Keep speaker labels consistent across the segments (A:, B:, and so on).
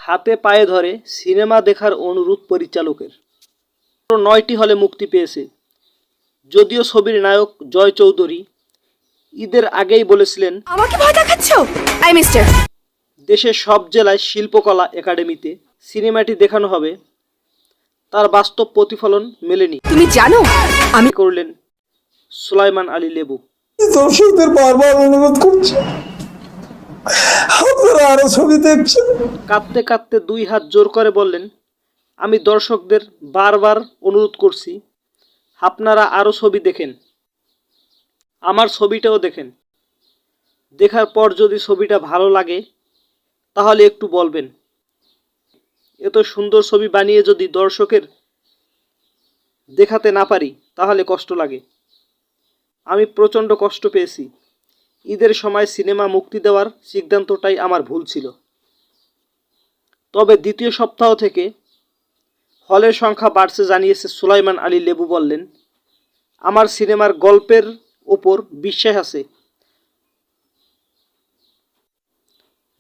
A: হাতে পায়ে ধরে সিনেমা দেখার অনুরোধ পরিচালকের। ৯টি হলে মুক্তি পেয়েছে। যদিও ছবির নায়ক জয় চৌধুরী ঈদের আগেই বলেছিলেন,
B: আমাকে ভয় দেখাচ্ছ আই মিস্টার।
A: দেশের সব জেলায় শিল্পকলা একাডেমিতে সিনেমাটি দেখানো হবে। তার বাস্তব প্রতিফলন মেলেনি,
B: তুমি জানো আমি
A: করলেন সুলাইমান আলী লেবু।
C: দর্শকদের বারবার অনুরোধ করছি, আপনারা আরো ছবি দেখছেন।
A: কাঁদতে কাঁদতে 2 হাত জোর করে বললেন, আমি দর্শকদের বারবার অনুরোধ করছি, আপনারা আরও ছবি দেখেন, আমার ছবিটাও দেখেন। দেখার পর যদি ছবিটা ভালো লাগে তাহলে একটু বলবেন। এত সুন্দর ছবি বানিয়ে যদি দর্শকের দেখাতে না পারি তাহলে কষ্ট লাগে। আমি প্রচণ্ড কষ্ট পেয়েছি। ঈদের সময় সিনেমা মুক্তি দেওয়ার সিদ্ধান্তটাই আমার ভুল ছিল। তবে দ্বিতীয় সপ্তাহ থেকে হলের সংখ্যা বাড়ছে জানিয়েছে সুলাইমান আলী লেবু। বললেন, আমার সিনেমার গল্পের ওপর বিশ্বাস আছে,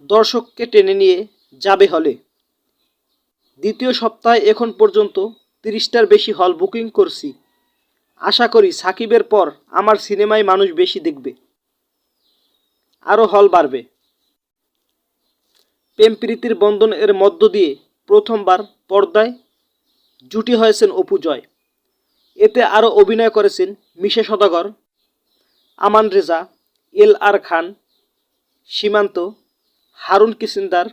A: দর্শককে টেনে নিয়ে যাবে হলে। দ্বিতীয় সপ্তাহে এখন পর্যন্ত 30টার বেশি হল বুকিং করছি। আশা করি সাকিবের পর আমার সিনেমায় মানুষ বেশি দেখবে, আরও হল বাড়বে। প্রেম প্রীতির বন্ধন এর মধ্য দিয়ে প্রথমবার পর্দায় জুটি হয়েছেন অপু জয়। এতে আরও অভিনয় করেছেন মিশা সওদাগর, আমান রেজা, LR খান, সীমান্ত, হারুন কিসিন্দার,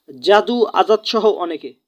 A: জাদু আজাদ সহ অনেকে।